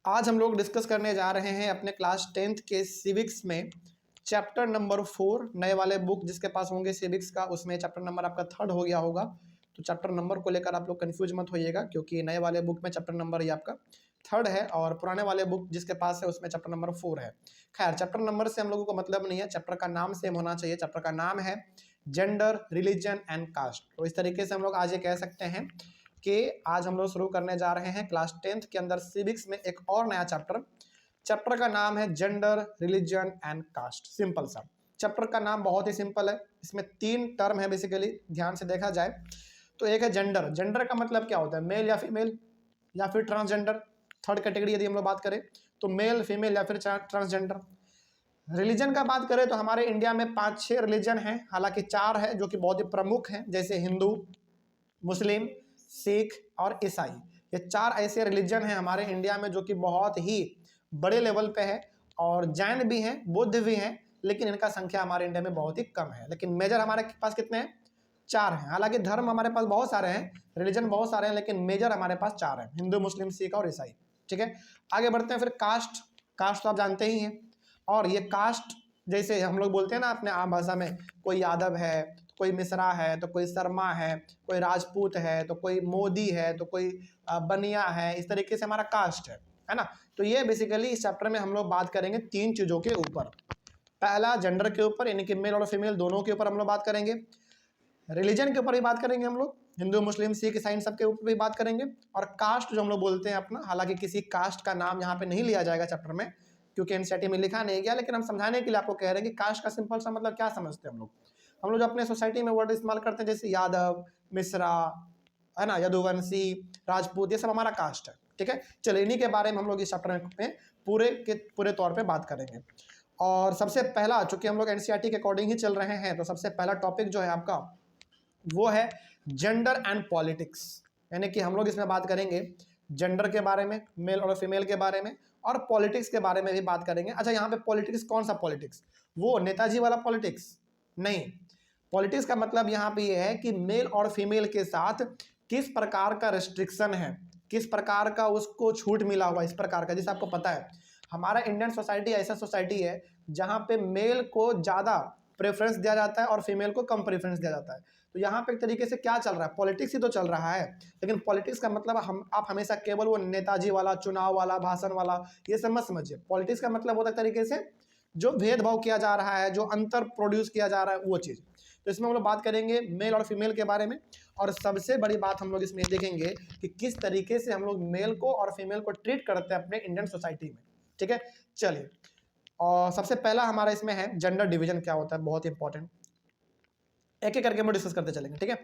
आज हम लोग डिस्कस करने जा रहे हैं अपने क्लास 10th के सिविक्स में चैप्टर नंबर 4 नए वाले बुक जिसके पास होंगे सिविक्स का, उसमें चैप्टर नंबर आपका 3rd हो गया होगा। तो चैप्टर नंबर को लेकर आप लोग कंफ्यूज मत होइएगा, क्योंकि नए वाले बुक में चैप्टर नंबर ये आपका 3rd है और पुराने वाले बुक जिसके पास है उसमें चैप्टर नंबर 4 है। खैर, चैप्टर नंबर से हम लोगों को मतलब नहीं है, चैप्टर का नाम सेम होना चाहिए। चैप्टर का नाम है जेंडर, रिलीजन एंड कास्ट। तो इस तरीके से हम लोग आज ये कह सकते हैं कि आज हम लोग शुरू करने जा रहे हैं क्लास 10th के अंदर सिविक्स में एक और नया चैप्टर। चैप्टर का नाम है gender, religion and caste. Simple सा चैप्टर का नाम, बहुत ही सिंपल है। इसमें 3 टर्म है बेसिकली, ध्यान से देखा जाए तो एक है जेंडर। जेंडर का मतलब क्या होता है? मेल या फीमेल या फिर ट्रांसजेंडर। 3rd कैटेगरी यदि हम लोग बात करें तो मेल, फीमेल या फिर ट्रांसजेंडर। रिलीजन का बात करें तो हमारे इंडिया में 5-6 रिलीजन हैं, हालांकि 4 है जो कि बहुत ही प्रमुख हैं, जैसे हिंदू, मुस्लिम, सिख और ईसाई। ये 4 ऐसे रिलीजन हैं हमारे इंडिया में जो कि बहुत ही बड़े लेवल पे है। और जैन भी हैं, बुद्ध भी हैं, लेकिन इनका संख्या हमारे इंडिया में बहुत ही कम है। लेकिन मेजर हमारे पास कितने हैं? 4 हैं। हालांकि धर्म हमारे पास बहुत सारे हैं, रिलीजन बहुत सारे हैं, लेकिन मेजर हमारे पास 4 हैं, हिंदू, मुस्लिम, सिख और ईसाई। ठीक है, आगे बढ़ते हैं। फिर कास्ट। कास्ट तो आप जानते ही हैं। और ये कास्ट जैसे हम लोग बोलते हैं ना अपने आम भाषा में, कोई यादव है, कोई मिश्रा है, तो कोई शर्मा है, कोई राजपूत है, तो कोई मोदी है, तो कोई बनिया है। इस तरीके से हमारा कास्ट है ना। तो ये बेसिकली इस चैप्टर में हम लोग बात करेंगे 3 चीज़ों के ऊपर। पहला जेंडर के ऊपर, यानी कि मेल और फीमेल दोनों के ऊपर हम लोग बात करेंगे। रिलीजन के ऊपर भी बात करेंगे हम लोग, हिंदू, मुस्लिम, सिख, ईसाई सब के ऊपर भी बात करेंगे। और कास्ट जो हम लोग बोलते हैं अपना, हालांकि किसी कास्ट का नाम यहाँ पे नहीं लिया जाएगा चैप्टर में, क्योंकि एनसीईआरटी में लिखा नहीं गया, लेकिन हम समझाने के लिए आपको कह रहे हैं कि कास्ट का सिंपल सा मतलब क्या समझते हैं हम लोग। हम लोग जो अपने सोसाइटी में वर्ड इस्तेमाल करते हैं, जैसे यादव, मिश्रा, है ना, यदुवंशी, राजपूत, ये सब हमारा कास्ट है। ठीक है, चलो इन्हीं के बारे में हम लोग इस चैप्टर में पूरे तौर पे बात करेंगे। और सबसे पहला, चूंकि हम लोग एनसीईआरटी के अकॉर्डिंग ही चल रहे हैं, तो सबसे पहला टॉपिक जो है आपका वो है जेंडर एंड पॉलिटिक्स। यानी कि हम लोग इसमें बात करेंगे जेंडर के बारे में, मेल और फीमेल के बारे में, और पॉलिटिक्स के बारे में भी बात करेंगे। अच्छा, यहाँ पे पॉलिटिक्स कौन सा पॉलिटिक्स? वो नेताजी वाला पॉलिटिक्स नहीं। पॉलिटिक्स का मतलब यहाँ पे ये है कि मेल और फीमेल के साथ किस प्रकार का रेस्ट्रिक्शन है, किस प्रकार का उसको छूट मिला हुआ, इस प्रकार का। जैसे आपको पता है हमारा इंडियन सोसाइटी ऐसा सोसाइटी है जहाँ पे मेल को ज़्यादा प्रेफरेंस दिया जाता है और फीमेल को कम प्रेफरेंस दिया जाता है। तो यहाँ पे एक तरीके से क्या चल रहा है? पॉलिटिक्स ही तो चल रहा है। लेकिन पॉलिटिक्स का मतलब आप हमेशा केवल वो नेताजी वाला, चुनाव वाला, भाषण वाला ये सब मत समझिए। पॉलिटिक्स का मतलब होता है तरीके से जो भेदभाव किया जा रहा है, जो अंतर प्रोड्यूस किया जा रहा है, वो चीज़। तो इसमें हम लोग बात करेंगे मेल और फीमेल के बारे में। और सबसे बड़ी बात हम लोग इसमें देखेंगे कि किस तरीके से हम लोग मेल को और फीमेल को ट्रीट करते हैं अपने इंडियन सोसाइटी में। ठीक है, चलिए। और सबसे पहला हमारा इसमें है जेंडर डिवीजन क्या होता है, बहुत इंपॉर्टेंट। एक एक करके हम डिस्कस करते चलेंगे। ठीक है,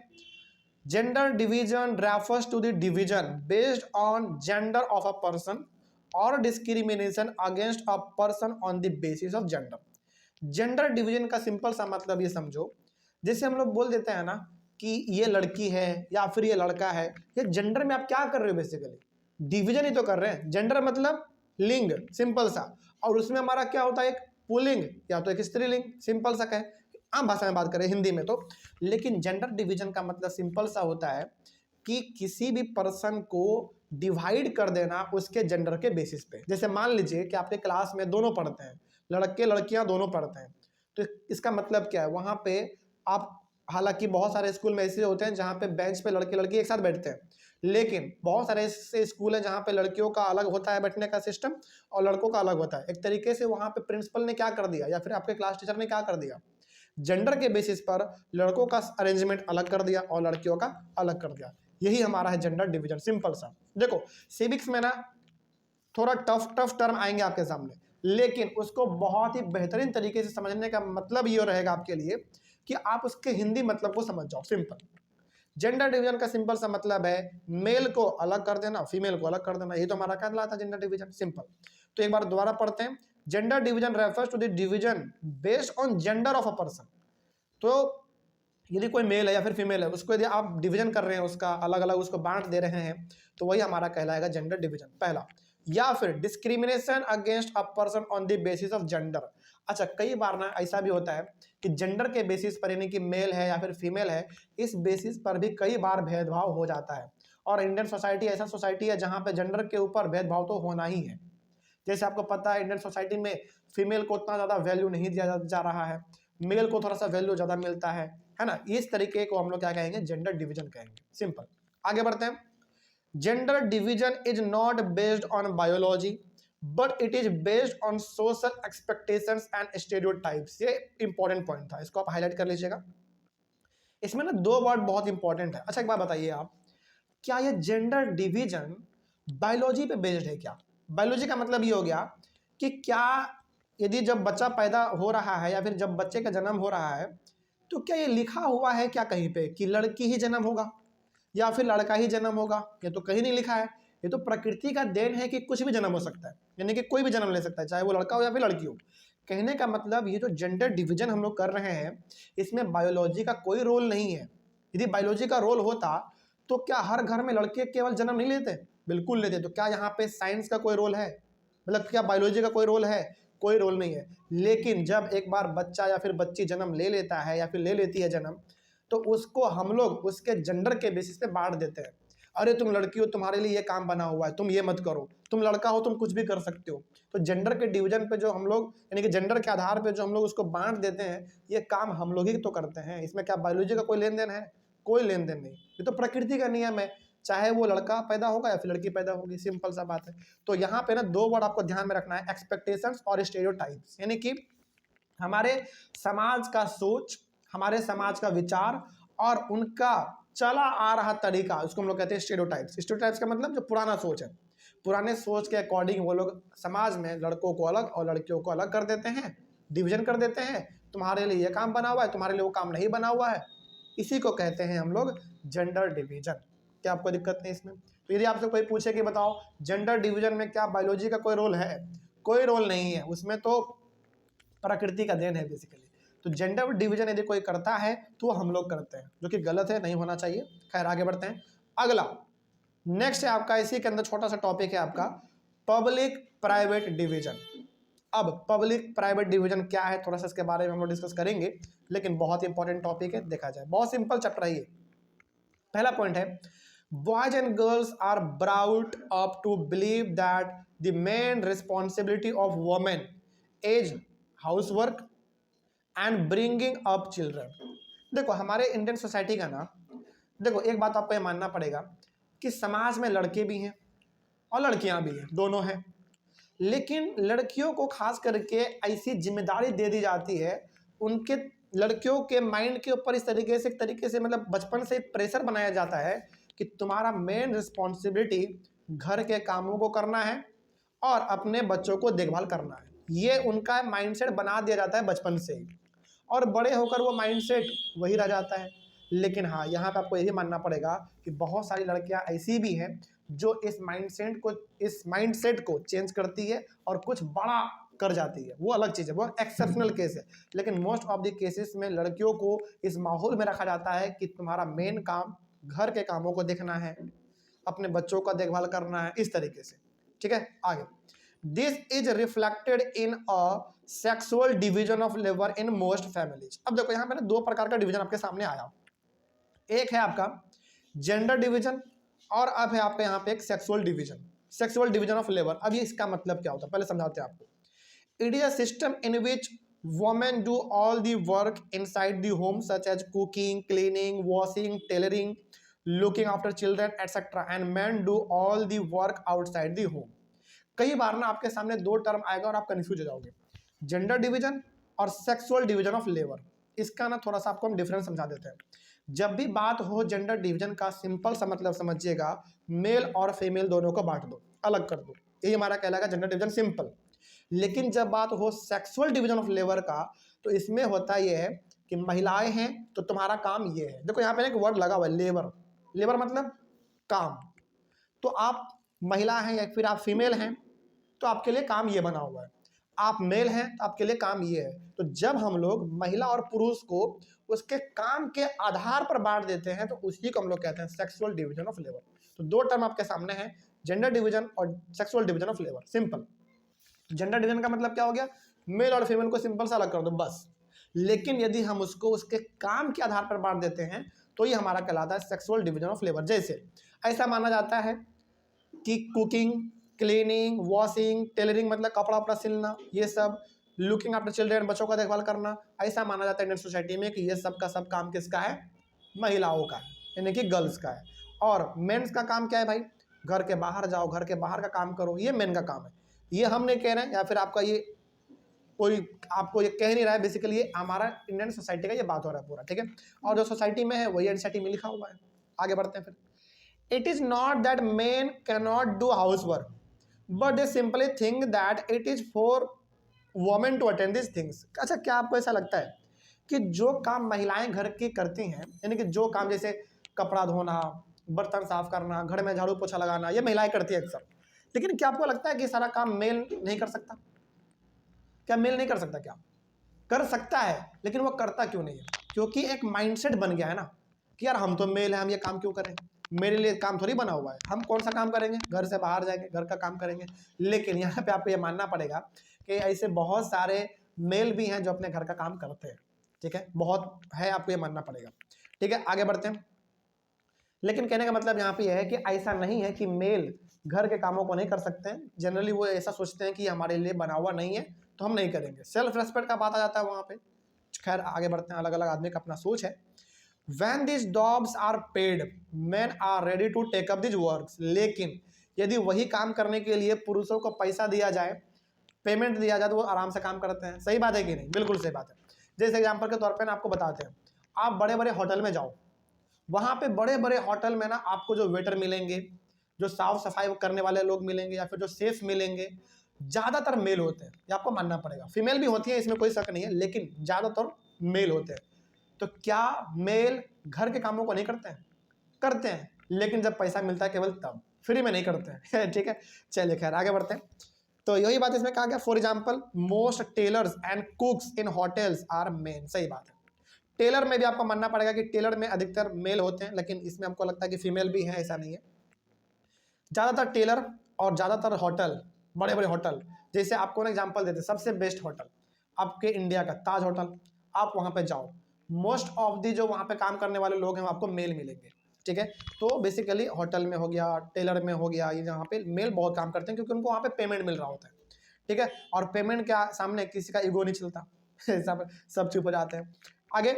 gender division refers to the division based on gender of a person और discrimination against a person on the basis of gender. Gender division का सिंपल सा मतलब ये समझो, जैसे हम लोग बोल देते हैं ना कि ये लड़की है या फिर ये लड़का है। ये जेंडर में आप क्या कर रहे हो? बेसिकली डिवीजन ही तो कर रहे हैं। जेंडर मतलब लिंग, सिंपल सा। और उसमें हमारा क्या होता है? एक पुल्लिंग या तो एक स्त्रीलिंग, सिंपल सा कहे, आम भाषा में बात करें हिंदी में तो। लेकिन जेंडर डिवीजन का मतलब सिंपल सा होता है कि किसी भी पर्सन को डिवाइड कर देना उसके जेंडर के बेसिस पे। जैसे मान लीजिए कि आपके क्लास में दोनों पढ़ते हैं, लड़के लड़कियां दोनों पढ़ते हैं, तो इसका मतलब क्या है? वहां पे आप, हालांकि बहुत सारे स्कूल में ऐसे होते हैं जहाँ पे बेंच पे लड़के लड़की एक साथ बैठते हैं, लेकिन बहुत सारे ऐसे स्कूल हैं जहाँ पे लड़कियों का अलग होता है बैठने का सिस्टम और लड़कों का अलग होता है। एक तरीके से वहाँ पे प्रिंसिपल ने क्या कर दिया या फिर आपके क्लास टीचर ने क्या कर दिया? जेंडर के बेसिस पर लड़कों का अरेंजमेंट अलग कर दिया और लड़कियों का अलग कर दिया। यही हमारा है जेंडर डिवीजन, सिंपल सा। देखो सिविक्स में ना थोड़ा टफ टर्म आएंगे आपके सामने, लेकिन उसको बहुत ही बेहतरीन तरीके से समझने का मतलब ये रहेगा आपके लिए कि आप उसके हिंदी मतलब को समझ जाओ। सिंपल जेंडर डिवीजन का सिंपल सा मतलब है मेल को अलग कर देना, फीमेल को अलग कर देना। ये तो हमारा कहलाता है जेंडर डिवीजन, सिंपल। तो एक बार दोबारा पढ़ते हैं। Gender division refers to the division based on gender of a person. तो यदि कोई मेल है या फिर फीमेल है, उसको यदि आप डिवीजन कर रहे हैं, उसका अलग अलग उसको बांट दे रहे हैं, तो वही हमारा कहलाएगा जेंडर डिवीजन, पहला। या फिर discrimination against a person on the basis of gender. अच्छा, कई बार ना ऐसा भी होता है कि जेंडर के बेसिस पर, यानी कि मेल है या फिर फीमेल है, इस बेसिस पर भी कई बार भेदभाव हो जाता है। और इंडियन सोसाइटी ऐसा सोसाइटी है जहां पे जेंडर के ऊपर भेदभाव तो होना ही है। जैसे आपको पता है इंडियन सोसाइटी में फीमेल को उतना ज़्यादा वैल्यू नहीं दिया जा रहा है, मेल को थोड़ा सा वैल्यू ज़्यादा मिलता है ना। इस तरीके को हम लोग क्या कहेंगे, जेंडर डिवीजन कहेंगे। सिंपल। आगे बढ़ते हैं। Gender division is not based on biology but it is based on social expectations and stereotypes. ये इंपॉर्टेंट पॉइंट था, इसको आप हाईलाइट कर लीजिएगा। इसमें ना दो वर्ड बहुत इंपॉर्टेंट है। अच्छा एक बात बताइए आप, क्या ये जेंडर डिवीजन बायोलॉजी पे बेस्ड है क्या? बायोलॉजी का मतलब ये हो गया कि क्या यदि जब बच्चा पैदा हो रहा है या फिर जब बच्चे का जन्म हो रहा है तो क्या ये लिखा हुआ है क्या कहीं पे कि लड़की ही जन्म होगा या फिर लड़का ही जन्म होगा? ये तो कहीं नहीं लिखा है। ये तो प्रकृति का देन है कि कुछ भी जन्म हो सकता है, यानी कि कोई भी जन्म ले सकता है, चाहे वो लड़का हो या फिर लड़की हो। कहने का मतलब ये जो जेंडर डिवीजन हम लोग कर रहे हैं इसमें बायोलॉजी का कोई रोल नहीं है। यदि बायोलॉजी का रोल होता तो क्या हर घर में लड़के केवल जन्म नहीं लेते? बिल्कुल लेते। तो क्या यहाँ पे साइंस का कोई रोल है? मतलब क्या बायोलॉजी का कोई रोल है? कोई रोल नहीं है। लेकिन जब एक बार बच्चा या फिर बच्ची जन्म ले लेता है या फिर ले लेती है जन्म, तो उसको हम लोग उसके जेंडर के बेसिस पे बांट देते हैं। अरे तुम लड़की हो, तुम्हारे लिए ये काम बना हुआ है, तुम ये मत करो। तुम लड़का हो, तुम कुछ भी कर सकते हो। तो जेंडर के डिवीजन पे जो हम लोग, यानी कि जेंडर के आधार पे जो हम लोग उसको बांट देते हैं, ये काम हम लोग ही तो करते हैं। इसमें क्या बायोलॉजी का कोई लेन देन है? कोई लेन देन नहीं। ये तो प्रकृति का नियम है, चाहे वो लड़का पैदा होगा या फिर लड़की पैदा होगी, सिंपल सा बात है। तो यहाँ पे ना दो वर्ड आपको ध्यान में रखना है, एक्सपेक्टेशंस और स्टेरियोटाइप्स। यानी कि हमारे समाज का सोच, हमारे समाज का विचार और उनका चला आ रहा तरीका, उसको हम लोग कहते हैं स्टेरियोटाइप्स। स्टेरियोटाइप्स का मतलब जो पुराना सोच है, पुराने सोच के अकॉर्डिंग वो लोग समाज में लड़कों को अलग और लड़कियों को अलग कर देते हैं, डिवीजन कर देते हैं। तुम्हारे लिए ये काम बना हुआ है, तुम्हारे लिए वो काम नहीं बना हुआ है। इसी को कहते हैं हम लोग जेंडर डिवीजन। क्या आपको दिक्कत नहीं इसमें? तो यदि आपसे कोई पूछे कि बताओ जेंडर डिवीजन में क्या बायोलॉजी का कोई रोल है? कोई रोल नहीं है, उसमें तो प्रकृति का देन है बेसिकली। तो जेंडर डिवीजन यदि कोई करता है तो हम लोग करते हैं, जो कि गलत है, नहीं होना चाहिए। खैर आगे बढ़ते हैं। अगला नेक्स्ट है आपका, इसी के अंदर छोटा सा टॉपिक है आपका, पब्लिक प्राइवेट डिवीजन। अब पब्लिक प्राइवेट डिवीजन क्या है, थोड़ा सा इसके बारे में हम लोग डिस्कस करेंगे, लेकिन बहुत इंपॉर्टेंट टॉपिक है, देखा जाए। बहुत सिंपल चैप्टर है ये। पहला पॉइंट है, boys and girls are brought up to believe that the main responsibility of women is housework and bringing up children. देखो हमारे इंडियन सोसाइटी का ना, देखो एक बात आपको ये मानना पड़ेगा कि समाज में लड़के भी हैं और लड़कियां भी हैं, दोनों हैं। लेकिन लड़कियों को खास करके ऐसी जिम्मेदारी दे दी जाती है, उनके लड़कियों के माइंड के ऊपर इस तरीके से, मतलब बचपन से प्रेशर बनाया जाता है कि तुम्हारा मेन रिस्पॉन्सिबिलिटी घर के कामों को करना है और अपने बच्चों को देखभाल करना है। ये उनका माइंडसेट बना दिया जाता है बचपन से ही, और बड़े होकर वो माइंडसेट वही रह जाता है। लेकिन हाँ, यहाँ पे आपको यही मानना पड़ेगा कि बहुत सारी लड़कियां ऐसी भी हैं जो इस माइंडसेट को चेंज करती है और कुछ बड़ा कर जाती है, वो अलग चीज़ है, वो एक्सेप्शनल केस है। लेकिन मोस्ट ऑफ द केसेस में लड़कियों को इस माहौल में रखा जाता है कि तुम्हारा मेन काम घर के कामों को देखना है, अपने बच्चों का देखभाल करना है, इस तरीके से। ठीक है, आगे। This is reflected in a sexual division of labour in most families. अब देखो यहाँ पे ना दो प्रकार का डिवीजन आपके सामने आया। एक है आपका जेंडर डिवीजन और अब है आपका यहाँ पे एक सेक्सुअल डिवीजन ऑफ लेबर। अब ये इसका मतलब क्या होता है, पहले समझाते हैं आपको। It is a system in which women do all the work inside the home such as cooking, cleaning, washing, tailoring, looking after children etc. and men do all the work outside the home. कई बार ना आपके सामने दो term आएगा और आप confuse हो जाओगे, जेंडर डिवीजन और सेक्सुअल डिवीजन ऑफ लेबर। इसका ना थोड़ा सा आपको हम डिफरेंस समझा देते हैं। जब भी बात हो जेंडर डिवीजन का, सिंपल सा मतलब समझिएगा, मेल और फीमेल दोनों को बांट दो, अलग कर दो, यही हमारा कहलाएगा जेंडर डिवीजन, सिंपल। लेकिन जब बात हो सेक्सुअल डिवीजन ऑफ लेबर का, तो इसमें होता यह है कि महिलाएं हैं तो तुम्हारा काम ये है। देखो यहाँ पे एक वर्ड लगा हुआ है, लेबर। लेबर मतलब काम। तो आप महिला हैं या फिर आप फीमेल हैं तो आपके लिए काम ये बना हुआ है, आप मेल हैं तो आपके लिए काम ये है। तो जब हम लोग महिला और पुरुष को उसके काम के आधार पर बांट देते हैं तो उसी को हम लोग कहते हैं सेक्सुअल डिवीजन ऑफ लेबर। तो दो टर्म आपके सामने हैं, जेंडर डिवीजन और sexual division of labour, simple. Gender division का मतलब क्या हो गया, मेल और फीमेल को सिंपल सा अलग कर दो बस। लेकिन यदि हम उसको उसके काम के आधार पर बांट देते हैं तो ये हमारा कहलाता है सेक्सुअल डिवीजन ऑफ लेबर। जैसे ऐसा माना जाता है कि कुकिंग, क्लीनिंग, वॉशिंग, टेलरिंग मतलब कपड़ा वपड़ा सिलना, ये सब, लुकिंग आफ्टर चिल्ड्रेन, बच्चों का देखभाल करना, ऐसा माना जाता है इंडियन सोसाइटी में कि ये सब का सब काम किसका है, महिलाओं का है, यानी कि गर्ल्स का है। और मेंस का काम क्या है भाई, घर के बाहर जाओ, घर के बाहर का काम करो, ये मेन का काम है। ये हम नहीं कह रहे हैं या फिर आपका ये कोई आपको ये कह नहीं रहा है, बेसिकली ये हमारा इंडियन सोसाइटी का ये बात हो रहा है पूरा, ठीक है। और जो सोसाइटी में है वही एनसीईआरटी में लिखा हुआ है। आगे बढ़ते हैं फिर। It is not that men can not do house work but they simply think that it is for women to attend this things. अच्छा, क्या आपको ऐसा लगता है कि जो काम महिलाएं घर की करती हैं, यानी कि जो काम जैसे कपड़ा धोना, बर्तन साफ करना, घर में झाड़ू पोछा लगाना, ये महिलाएं करती है अक्सर, लेकिन क्या आपको लगता है कि सारा काम मेल नहीं कर सकता? क्या मेल नहीं कर सकता? क्या कर सकता है, लेकिन वो करता क्यों नहीं है? क्योंकि एक माइंडसेट बन गया है ना कि यार हम तो मेल है, हम ये काम क्यों करें, मेरे लिए काम थोड़ी बना हुआ है, हम कौन सा काम करेंगे, घर से बाहर जाएंगे, घर का काम करेंगे। लेकिन यहाँ पे आपको ये मानना पड़ेगा कि ऐसे बहुत सारे मेल भी हैं जो अपने घर का काम करते हैं, ठीक है, बहुत है, आपको ये मानना पड़ेगा, ठीक है। आगे बढ़ते हैं। लेकिन कहने का मतलब यहाँ पे यह है कि ऐसा नहीं है कि मेल घर के कामों को नहीं कर सकते हैं। जनरली वो ऐसा सोचते हैं कि हमारे लिए बना हुआ नहीं है तो हम नहीं करेंगे, सेल्फ रेस्पेक्ट का बात आ जाता है वहाँ पे। खैर आगे बढ़ते हैं, अलग अलग आदमी का अपना सोच है। When these jobs are paid, men are ready to take up these works। लेकिन यदि वही काम करने के लिए पुरुषों को पैसा दिया जाए, पेमेंट दिया जाए, तो वो आराम से काम करते हैं। सही बात है कि नहीं? बिल्कुल सही बात है। जैसे एग्जाम्पल के तौर पे ना आपको बताते हैं, आप बड़े बड़े होटल में जाओ, वहाँ पे बड़े बड़े होटल में ना आपको जो वेटर मिलेंगे, जो साफ सफाई करने वाले लोग मिलेंगे, या फिर जो सेफ मिलेंगे, ज़्यादातर मेल होते हैं। ये आपको मानना पड़ेगा। फीमेल भी होती है, इसमें कोई शक नहीं है, लेकिन ज़्यादातर मेल होते हैं। तो क्या मेल घर के कामों को नहीं करते हैं? करते हैं, लेकिन जब पैसा मिलता है केवल तब, फ्री में नहीं करते हैं ठीक है। चलिए खैर आगे बढ़ते हैं। तो यही बात इसमें कहा गया, for example most tailors and cooks in hotels are men. सही बात है। टेलर में भी आपको मानना पड़ेगा कि टेलर में अधिकतर मेल होते हैं, लेकिन इसमें हमको लगता है कि फीमेल भी है, ऐसा नहीं है। ज़्यादातर टेलर और ज़्यादातर होटल, बड़े बड़े होटल, जैसे आपको ना एग्जांपल देते, सबसे बेस्ट होटल आपके इंडिया का ताज होटल, आप वहाँ पे जाओ, मोस्ट ऑफ दी जो वहाँ पे काम करने वाले लोग हैं आपको मेल मिलेंगे, ठीक है। तो बेसिकली होटल में हो गया, टेलर में हो गया, ये यहाँ पे मेल बहुत काम करते हैं क्योंकि उनको वहाँ पे पेमेंट मिल रहा होता है, ठीक है। और पेमेंट के सामने किसी का ईगो नहीं चलता सब चुप हो जाते हैं। आगे,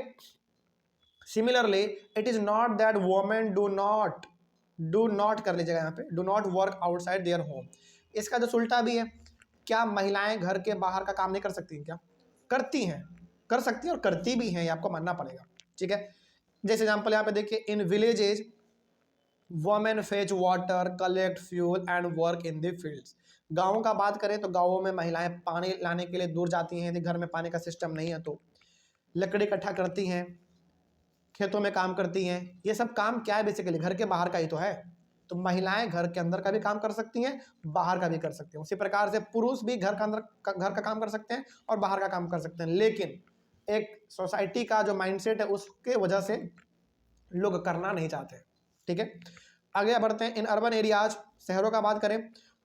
similarly it is not that women do not कर लीजिएगा यहाँ पे, do not work outside their home. इसका जो उल्टा भी है, क्या महिलाएं घर के बाहर का काम नहीं कर सकती हैं? क्या करती हैं, कर सकती हैं और करती भी हैं, ये आपको मानना पड़ेगा, ठीक है। जैसे एग्जांपल यहाँ पे देखिए, in villages women fetch water, collect fuel and work in the fields. गाँवों का बात करें तो गाँवों में महिलाएं पानी लाने के लिए दूर जाती हैं, यदि घर में पानी का सिस्टम नहीं है तो लकड़ी इकट्ठा करती हैं, खेतों में काम करती हैं। ये सब काम क्या है, बेसिकली घर के बाहर का ही तो है। तो महिलाएं घर के अंदर का भी काम कर सकती हैं, बाहर का भी कर सकती हैं। उसी प्रकार से पुरुष भी घर का काम कर सकते हैं और बाहर का काम कर सकते हैं। लेकिन एक सोसाइटी का जो माइंडसेट है उसके वजह से लोग करना नहीं चाहते, ठीक है। आगे बढ़ते हैं। इन अर्बन एरियाज, शहरों का बात करें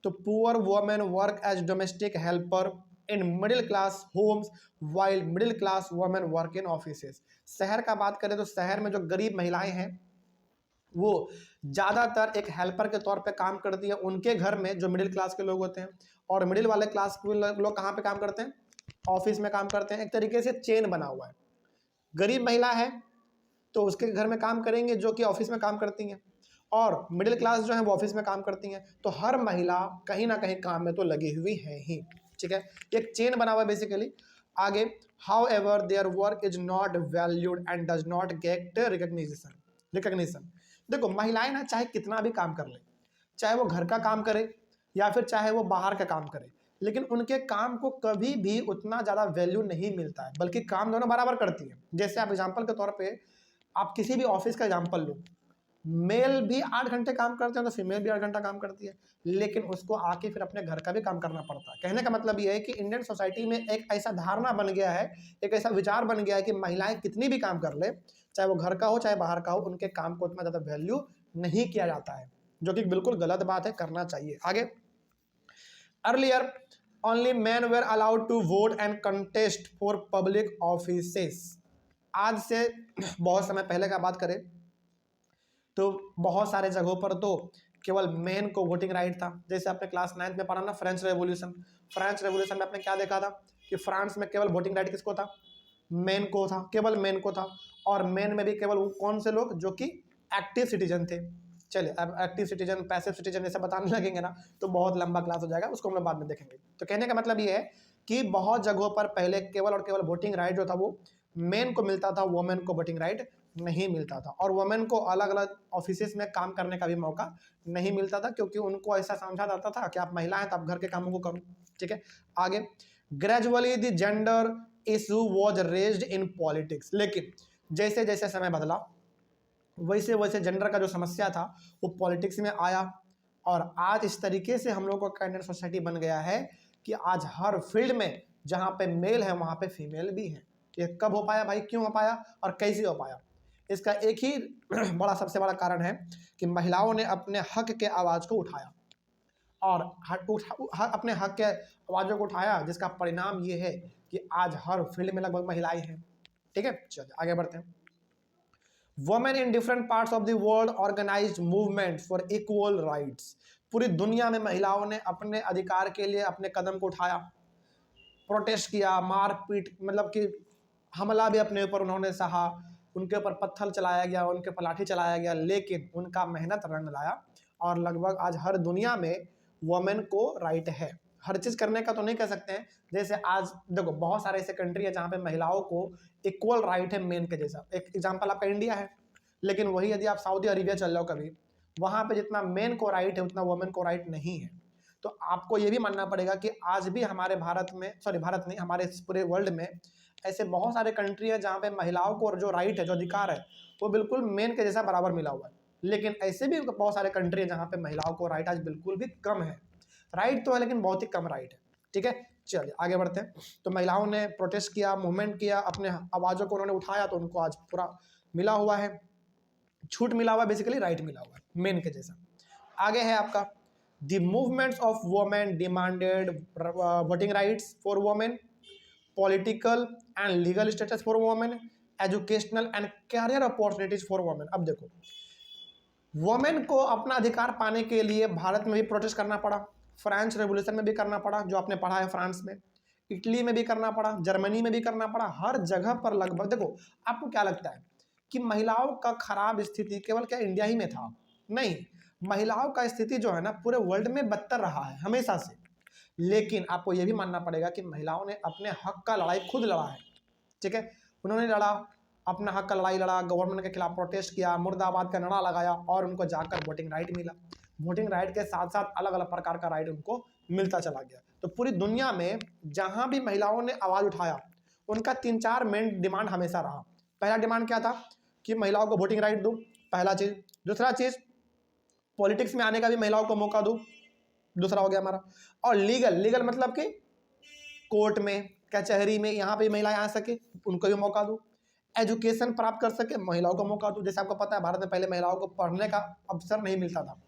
तो poor women work as domestic helper in middle class homes while middle class women work in offices. शहर का बात करें तो शहर में जो गरीब महिलाएं हैं वो ज़्यादातर एक हेल्पर के तौर पे काम करती है उनके घर में, जो मिडिल क्लास के लोग होते हैं। और मिडिल वाले क्लास के लोग कहाँ पे काम करते हैं? ऑफिस में काम करते हैं। एक तरीके से चेन बना हुआ है, गरीब महिला है तो उसके घर में काम करेंगे जो कि ऑफिस में काम करती हैं, और मिडिल क्लास जो है वो ऑफिस में काम करती हैं। तो हर महिला कहीं ना कहीं काम में तो लगी हुई है ही, ठीक है। एक चेन बना हुआ है बेसिकली। आगे, how ever their work is not valued and does not gate recognition. देखो, महिलाएं ना चाहे कितना भी काम कर ले, चाहे वो घर का काम करे या फिर चाहे वो बाहर का काम करे, लेकिन उनके काम को कभी भी उतना ज़्यादा वैल्यू नहीं मिलता है, बल्कि काम दोनों बराबर करती है। जैसे आप एग्जाम्पल के तौर पे आप किसी भी ऑफिस का एग्जाम्पल लो, मेल भी 8 घंटे काम करते हैं तो फीमेल भी 8 घंटा काम करती है, लेकिन उसको आके फिर अपने घर का भी काम करना पड़ता है। कहने का मतलब ये है कि इंडियन सोसाइटी में एक ऐसा धारणा बन गया है, एक ऐसा विचार बन गया है कि महिलाएं कितनी भी काम कर ले, चाहे वो घर का हो चाहे बाहर का हो, उनके काम को उतना ज़्यादा वैल्यू नहीं किया जाता है, जो कि बिल्कुल गलत बात है, करना चाहिए। आगे, earlier only man were allowed to vote and contest for public offices. आज से बहुत समय पहले का बात करें तो बहुत सारे जगहों पर तो केवल मेन को वोटिंग राइट था। जैसे आपने क्लास 9th में पढ़ा ना फ्रेंच रेवोल्यूशन, फ्रेंच रेवोल्यूशन में आपने क्या देखा था कि फ्रांस में केवल वोटिंग राइट किसको था, मेन को था, केवल मेन को था। और मेन में भी केवल वो कौन से लोग जो कि एक्टिव सिटीजन थे। चलिए अब एक्टिव सिटीजन पैसिव सिटीजन जैसे बताने लगेंगे ना तो बहुत लंबा क्लास हो जाएगा, उसको हम लोग बाद में देखेंगे। तो कहने का मतलब ये है कि बहुत जगहों पर पहले केवल और केवल वोटिंग राइट जो था वो मेन को मिलता था, वुमेन को वोटिंग राइट नहीं मिलता था। और वुमेन को अलग अलग ऑफिस में काम करने का भी मौका नहीं मिलता था, क्योंकि उनको ऐसा समझा जाता था कि आप महिला हैं तो आप घर के कामों को करो। ठीक है, आगे gradually the gender issue was raised in politics. लेकिन जैसे जैसे समय बदला वैसे वैसे जेंडर का जो समस्या था वो पॉलिटिक्स में आया। और आज इस तरीके से हम लोग का कैंडिडेट सोसाइटी बन गया है कि आज हर फील्ड में जहाँ पे मेल है वहाँ पे फीमेल भी है। ये कब हो पाया भाई, क्यों हो पाया और कैसे हो पाया? इसका एक ही बड़ा सबसे बड़ा कारण है कि महिलाओं ने अपने हक के आवाज़ को उठाया और अपने हक के आवाज़ों को उठाया, जिसका परिणाम ये है कि आज हर फील्ड में लगभग महिलाएं हैं। ठीक है, चलिए आगे बढ़ते हैं। Women in different parts of the world organised movement for equal rights. पूरी दुनिया में महिलाओं ने अपने अधिकार के लिए अपने कदम को उठाया, प्रोटेस्ट किया, मारपीट मतलब कि हमला भी अपने ऊपर उन्होंने सहा, उनके ऊपर पत्थर चलाया गया, उनके ऊपर लाठी चलाया गया, लेकिन उनका मेहनत रंग लाया और लगभग आज हर दुनिया में वुमेन को राइट है। हर चीज़ करने का तो नहीं कह सकते हैं, जैसे आज देखो बहुत सारे ऐसे कंट्री है जहाँ पे महिलाओं को इक्वल राइट है मेन के जैसा। एक एग्जांपल आपका इंडिया है, लेकिन वही यदि आप सऊदी अरेबिया चल जाओ कभी, वहाँ पे जितना मेन को राइट है उतना वुमेन को राइट नहीं है। तो आपको ये भी मानना पड़ेगा कि आज भी हमारे भारत में, सॉरी भारत नहीं, हमारे पूरे वर्ल्ड में ऐसे बहुत सारे कंट्री है जहाँ पे महिलाओं को जो राइट है, जो अधिकार है, वो बिल्कुल मेन के जैसा बराबर मिला हुआ है। लेकिन ऐसे भी बहुत सारे कंट्री है जहाँ पे महिलाओं को राइट आज बिल्कुल भी कम है। राइट तो है लेकिन बहुत ही कम राइट है। ठीक है, चलिए आगे बढ़ते हैं। तो महिलाओं ने प्रोटेस्ट किया, मूवमेंट किया, अपने आवाज़ों को उन्होंने उठाया, तो उनको आज पूरा मिला हुआ है, छूट मिला हुआ है, बेसिकली राइट मिला हुआ है मेन के जैसा। आगे है आपका the movements of women demanded voting rights for women, political and legal status for women, educational and career opportunities for women. अब देखो वुमेन को अपना अधिकार पाने के लिए भारत में भी प्रोटेस्ट करना पड़ा, फ्रेंच रेवोल्यूशन में भी करना पड़ा जो आपने पढ़ा है फ्रांस में, इटली में भी करना पड़ा, जर्मनी में भी करना पड़ा, हर जगह पर लगभग। देखो आपको क्या लगता है कि महिलाओं का खराब स्थिति केवल क्या इंडिया ही में था? नहीं, महिलाओं का स्थिति जो है ना पूरे वर्ल्ड में बदतर रहा है हमेशा से। लेकिन आपको यह भी मानना पड़ेगा कि महिलाओं ने अपने हक का लड़ाई खुद लड़ा है। ठीक है, उन्होंने लड़ा, अपना हक का लड़ाई लड़ा, गवर्नमेंट के खिलाफ प्रोटेस्ट किया, मुर्दाबाद का नारा लगाया और उनको जाकर वोटिंग राइट मिला। वोटिंग राइट के साथ साथ अलग अलग प्रकार का राइट उनको मिलता चला गया। तो पूरी दुनिया में जहां भी महिलाओं ने आवाज़ उठाया उनका 3-4 मेन डिमांड हमेशा रहा। पहला डिमांड क्या था कि महिलाओं को वोटिंग राइट दो, पहला चीज़। दूसरा चीज़ पॉलिटिक्स में आने का भी महिलाओं को मौका दो, दूसरा हो गया हमारा। और लीगल मतलब कि कोर्ट में, कचहरी में, यहाँ पे महिलाएं आ सके उनको भी मौका दो। एजुकेशन प्राप्त कर सके महिलाओं को मौका दो। जैसे आपको पता है भारत में पहले महिलाओं को पढ़ने का अवसर नहीं मिलता था,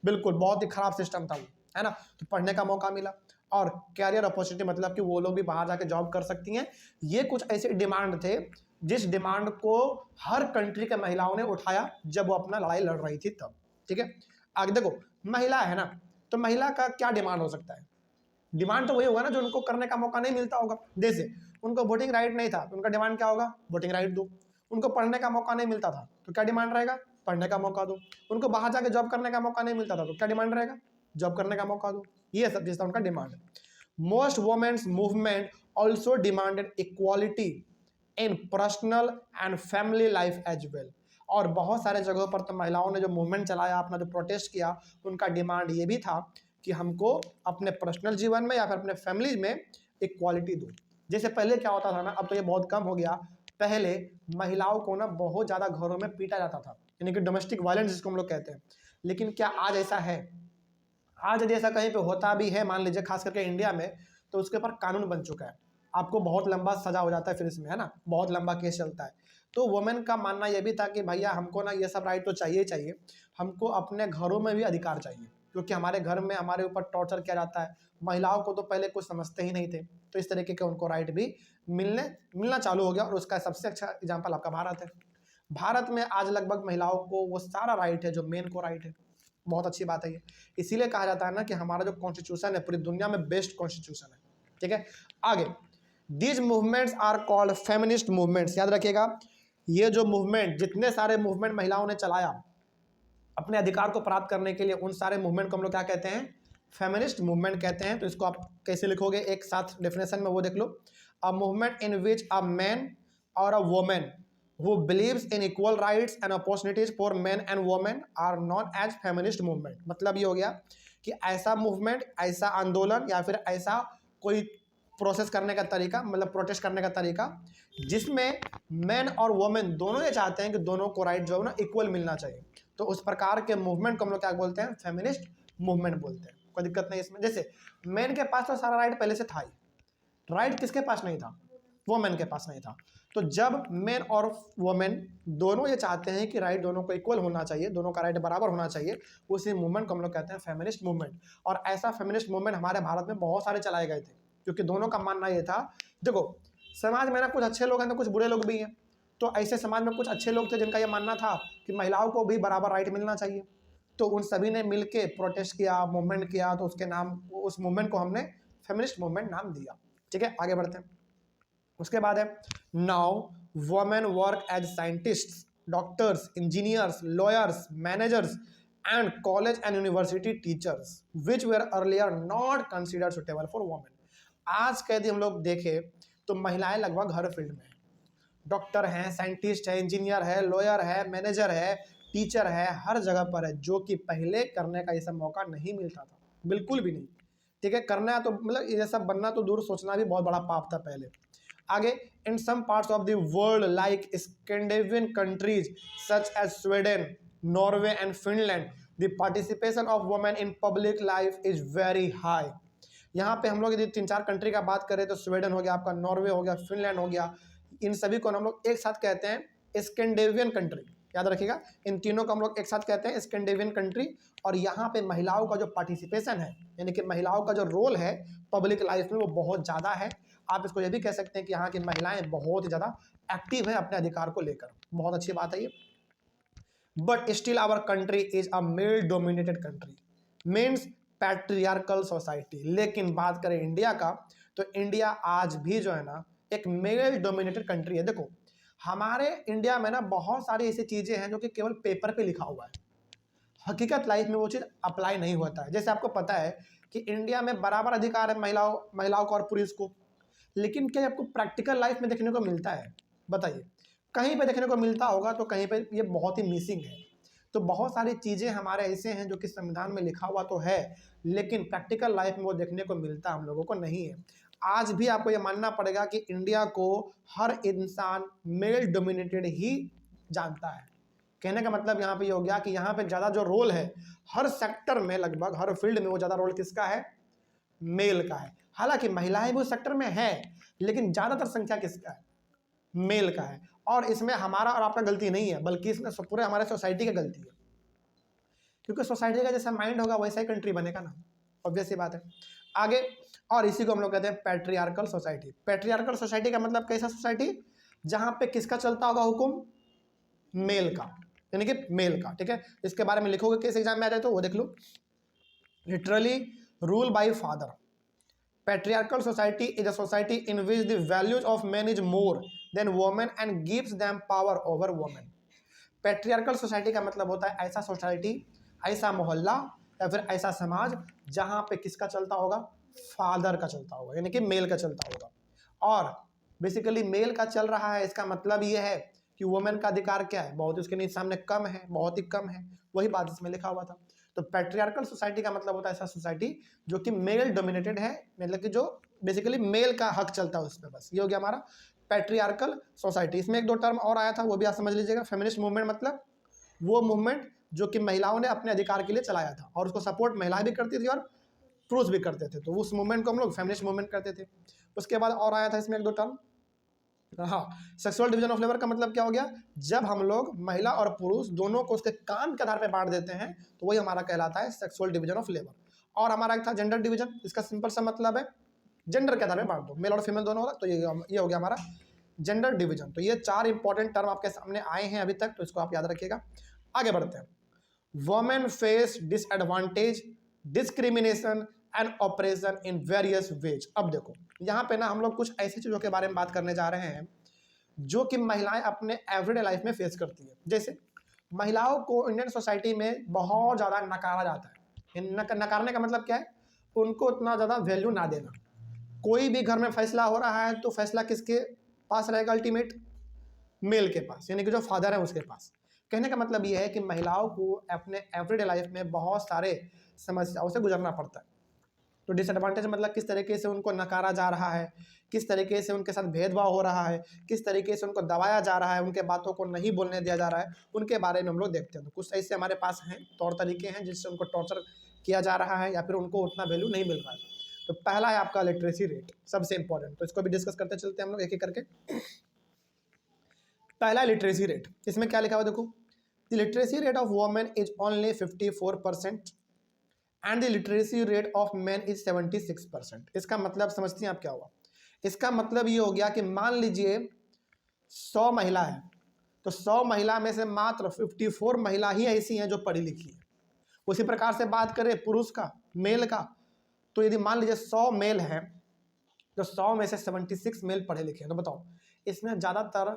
बिल्कुल बहुत ही खराब सिस्टम था वो, है ना। तो पढ़ने का मौका मिला। और कैरियर अपॉर्चुनिटी मतलब कि वो लोग भी बाहर जाके जॉब कर सकती हैं। ये कुछ ऐसे डिमांड थे जिस डिमांड को हर कंट्री के महिलाओं ने उठाया जब वो अपना लड़ाई लड़ रही थी तब। ठीक है, आगे देखो महिला है ना, तो महिला का क्या डिमांड हो सकता है? डिमांड तो वही होगा ना जो उनको करने का मौका नहीं मिलता होगा। जैसे उनको वोटिंग राइट नहीं था तो उनका डिमांड क्या होगा? वोटिंग राइट दो। उनको पढ़ने का मौका नहीं मिलता था तो क्या डिमांड रहेगा? पढ़ने का मौका दो। उनको बाहर जाके जॉब करने का मौका नहीं मिलता था तो क्या डिमांड रहेगा? जॉब करने का मौका दो। ये सब जैसा उनका डिमांड है। Most women's movement also demanded equality in personal and family life as well. और बहुत सारे जगहों पर तो महिलाओं ने जो मूवमेंट चलाया, अपना जो प्रोटेस्ट किया, उनका डिमांड ये भी था कि हमको अपने पर्सनल जीवन में या फिर अपने फैमिली में इक्वालिटी दो। जैसे पहले क्या होता था ना, अब तो ये बहुत कम हो गया, पहले महिलाओं को ना बहुत ज़्यादा घरों में पीटा जाता था, यानी कि डोमेस्टिक वायलेंस जिसको हम लोग कहते हैं। लेकिन क्या आज ऐसा है? आज यदि ऐसा कहीं पे होता भी है, मान लीजिए खास करके इंडिया में, तो उसके ऊपर कानून बन चुका है, आपको बहुत लंबा सजा हो जाता है फिर इसमें, है ना, बहुत लंबा केस चलता है। तो वुमेन का मानना यह भी था कि भैया हमको ना ये सब राइट तो चाहिए ही चाहिए, हमको अपने घरों में भी अधिकार चाहिए, क्योंकि हमारे घर में हमारे ऊपर टॉर्चर किया जाता है। महिलाओं को तो पहले कुछ समझते ही नहीं थे, तो इस तरीके के उनको राइट भी मिलना चालू हो गया। और उसका सबसे अच्छा एग्जाम्पल आपका भारत है। भारत में आज लगभग महिलाओं को वो सारा राइट है जो मेन को राइट है। बहुत अच्छी बात है ये, इसीलिए कहा जाता है ना कि हमारा जो कॉन्स्टिट्यूशन है पूरी दुनिया में बेस्ट कॉन्स्टिट्यूशन है। ठीक है, आगे, these movements are called feminist movements. याद रखिएगा, ये जो मूवमेंट, जितने सारे मूवमेंट महिलाओं ने चलाया अपने अधिकार को प्राप्त करने के लिए, उन सारे मूवमेंट को हम लोग क्या कहते हैं, फेमिनिस्ट मूवमेंट कहते हैं। तो इसको आप कैसे लिखोगे, एक साथ डेफिनेशन में वो देख लो, a movement in which a man और अ women who believes in equal rights and opportunities for men and women are known as feminist movement। मतलब ये हो गया कि ऐसा मूवमेंट, ऐसा आंदोलन या फिर ऐसा कोई प्रोसेस करने का तरीका, मतलब प्रोटेस्ट करने का तरीका, जिसमें मैन और वोमेन दोनों ये चाहते हैं कि दोनों को राइट जो है ना इक्वल मिलना चाहिए। तो उस प्रकार के मूवमेंट को हम लोग क्या बोलते हैं, फेमिनिस्ट मूवमेंट बोलते हैं। कोई दिक्कत नहीं इसमें। जैसे मैन के पास तो सारा राइट पहले से था ही, राइट किसके पास नहीं था, वोमेन के पास नहीं था। तो जब मेन और वोमेन दोनों ये चाहते हैं कि राइट दोनों को इक्वल होना चाहिए, दोनों का राइट बराबर होना चाहिए, उसी मूवमेंट को हम लोग कहते हैं फेमिनिस्ट मूवमेंट। और ऐसा फेमिनिस्ट मूवमेंट हमारे भारत में बहुत सारे चलाए गए थे, क्योंकि दोनों का मानना ये था, देखो समाज में ना कुछ अच्छे लोग हैं तो कुछ बुरे लोग भी हैं। तो ऐसे समाज में कुछ अच्छे लोग थे जिनका ये मानना था कि महिलाओं को भी बराबर राइट मिलना चाहिए। तो उन सभी ने मिल के प्रोटेस्ट किया, मूवमेंट किया, तो उसके नाम, उस मूवमेंट को हमने फेमिनिस्ट मूवमेंट नाम दिया। ठीक है, आगे बढ़ते हैं। उसके बाद है, now women work as scientists, doctors, engineers, lawyers, managers and college and university teachers which were earlier not considered suitable for women. आज के यदि हम लोग देखें तो महिलाएं लगभग हर फील्ड में, डॉक्टर हैं, साइंटिस्ट है, इंजीनियर है, लॉयर है, मैनेजर है, टीचर है, हर जगह पर है, जो कि पहले करने का ये सब मौका नहीं मिलता था, बिल्कुल भी नहीं। ठीक है, करना है तो मतलब ये सब बनना तो दूर, सोचना भी बहुत बड़ा पाप था पहले। आगे, in some parts of the world like Scandinavian countries such as Sweden, Norway and Finland, the participation of women in public life is very high. यहाँ पे हम लोग यदि 3-4 कंट्री का बात करें तो स्वीडन हो गया, आपका नॉर्वे हो गया, फिनलैंड हो गया, इन सभी को हम लोग एक साथ कहते हैं स्कैंडिनेवियन कंट्री। याद रखिएगा, इन तीनों को हम लोग एक साथ कहते हैं स्कैंडिनेवियन कंट्री। और यहाँ पे महिलाओं का जो पार्टिसिपेशन है, यानी कि महिलाओं का जो रोल है पब्लिक लाइफ में, वो बहुत ज़्यादा है। आप इसको ये भी कह सकते हैं कि यहाँ की महिलाएं बहुत ही ज़्यादा एक्टिव हैं अपने अधिकार को लेकर। बहुत अच्छी बात है ये। But still our country is a male dominated country, means patriarchal society. लेकिन बात करें इंडिया का, तो इंडिया आज भी जो है ना एक मेल डोमिनेटेड कंट्री है। देखो हमारे इंडिया में ना बहुत सारी ऐसी चीज़ें हैं जो कि केवल पेपर पे लिखा हुआ है, हकीकत लाइफ में वो चीज़ अप्लाई नहीं होता है। जैसे आपको पता है कि इंडिया में बराबर अधिकार है महिलाओं को और पुरुष को, लेकिन क्या आपको प्रैक्टिकल लाइफ में देखने को मिलता है, बताइए? कहीं पे देखने को मिलता होगा तो कहीं पे ये बहुत ही मिसिंग है। तो बहुत सारी चीज़ें हमारे ऐसे हैं जो कि संविधान में लिखा हुआ तो है, लेकिन प्रैक्टिकल लाइफ में वो देखने को मिलता हम लोगों को नहीं है। आज भी आपको ये मानना पड़ेगा कि इंडिया को हर इंसान मेल डोमिनेटेड ही जानता है। कहने का मतलब यहाँ पे ये हो गया कि यहाँ पे ज़्यादा जो रोल है हर सेक्टर में, लगभग हर फील्ड में, वो ज़्यादा रोल किसका है, मेल का है। हालांकि महिलाएं भी उस सेक्टर में है, लेकिन ज़्यादातर संख्या किसका है, मेल का है। और इसमें हमारा और आपका गलती नहीं है, बल्कि इसमें पूरे हमारे सोसाइटी की गलती है, क्योंकि सोसाइटी का जैसा माइंड होगा वैसा ही कंट्री बनेगा ना, ऑब्वियस सी बात है। आगे, और इसी को हम लोग कहते हैं पैट्रियार्कल सोसाइटी। पैट्रियार्कल सोसाइटी का मतलब कैसा सोसाइटी, जहां पे किसका चलता होगा हुकुम, मेल का, यानी कि मेल का। ठीक है, इसके बारे में लिखोगे किस एग्जाम में आ जाए तो वो देख लो, literally rule by father. Patriarchal society is a society in which the values of man is more than women and gives them power over women. Patriarchal society का मतलब होता है ऐसा सोसाइटी, ऐसा मोहल्ला या फिर ऐसा समाज जहां पे किसका चलता होगा, फादर का चलता होगा, यानी कि मेल का चलता होगा। और बेसिकली मेल का चल रहा है, इसका मतलब ये है कि वुमेन का अधिकार क्या है, बहुत उसके सामने कम है, बहुत ही कम है। वही बात इसमें लिखा हुआ था। तो पैट्रियार्कल सोसाइटी का मतलब होता है ऐसा सोसाइटी जो कि मेल डोमिनेटेड है, मतलब कि जो बेसिकली मेल का हक चलता है उसमें। बस ये हो गया हमारा पैट्रियार्कल सोसाइटी। इसमें एक दो टर्म और आया था, वो भी आप समझ लीजिएगा। फेमिनिस्ट मूवमेंट मतलब वो मूवमेंट जो कि महिलाओं ने अपने अधिकार के लिए चलाया था, और उसको सपोर्ट महिलाएं भी करती थी और पुरुष भी करते थे, तो उस मूवमेंट को हम लोग फेमिनिस्ट मूवमेंट करते थे। उसके बाद और आया था इसमें एक दो टर्म, हाँ, सेक्सुअल डिवीजन ऑफ लेबर का मतलब क्या हो गया, जब हम लोग महिला और पुरुष दोनों को उसके काम के आधार पर बांट देते हैं तो वही हमारा कहलाता है सेक्सुअल डिवीजन ऑफ लेबर। और हमारा एक था जेंडर डिवीजन, इसका सिंपल सा मतलब है जेंडर के आधार पर बांट दो, मेल और फीमेल दोनों होगा, तो ये हो गया हमारा जेंडर डिवीजन। तो ये 4 इंपॉर्टेंट टर्म आपके सामने आए हैं अभी तक, तो इसको आप याद रखिएगा। आगे बढ़ते हैं। Women face disadvantage, discrimination and operation in various ways. अब देखो यहाँ पे ना हम लोग कुछ ऐसी चीज़ों के बारे में बात करने जा रहे हैं जो कि महिलाएं अपने एवरीडे लाइफ में फेस करती है। जैसे महिलाओं को इंडियन सोसाइटी में बहुत ज़्यादा नकारा जाता है। नकारने का मतलब क्या है? उनको उतना ज़्यादा वैल्यू ना देना। कोई भी घर में फैसला हो रहा है तो फैसला किसके पास रहेगा? अल्टीमेट मेल के पास, यानी कि जो फादर है उसके पास। कहने का मतलब ये है कि महिलाओं को अपने एवरीडे लाइफ में बहुत सारे समस्याओं से गुजरना पड़ता है। तो डिसएडवांटेज मतलब किस तरीके से उनको नकारा जा रहा है, किस तरीके से उनके साथ भेदभाव हो रहा है, किस तरीके से उनको दबाया जा रहा है, उनके बातों को नहीं बोलने दिया जा रहा है, उनके बारे में हम लोग देखते हैं। तो कुछ ऐसे हमारे पास हैं तौर तरीके हैं जिससे उनको टॉर्चर किया जा रहा है या फिर उनको उतना वैल्यू नहीं मिल रहा है। तो पहला है आपका लिटरेसी रेट, सबसे इंपॉर्टेंट। तो इसको भी डिस्कस करते चलते हैं हम लोग एक एक करके। पहला लिटरेसी रेट, इसमें क्या लिखा हुआ देखो, the literacy rate of women is only 54% and the literacy rate of man is 76%। इसका मतलब समझती हैं आप क्या हुआ? इसका मतलब ये हो गया कि मान लीजिए 100 महिला है तो 100 महिला में से मात्र 54 महिला ही ऐसी हैं जो पढ़ी लिखी है। उसी प्रकार से बात करें पुरुष का, मेल का, तो यदि मान लीजिए 100 मेल हैं तो 100 में से 76 मेल पढ़े लिखे हैं। तो बताओ इसमें ज़्यादातर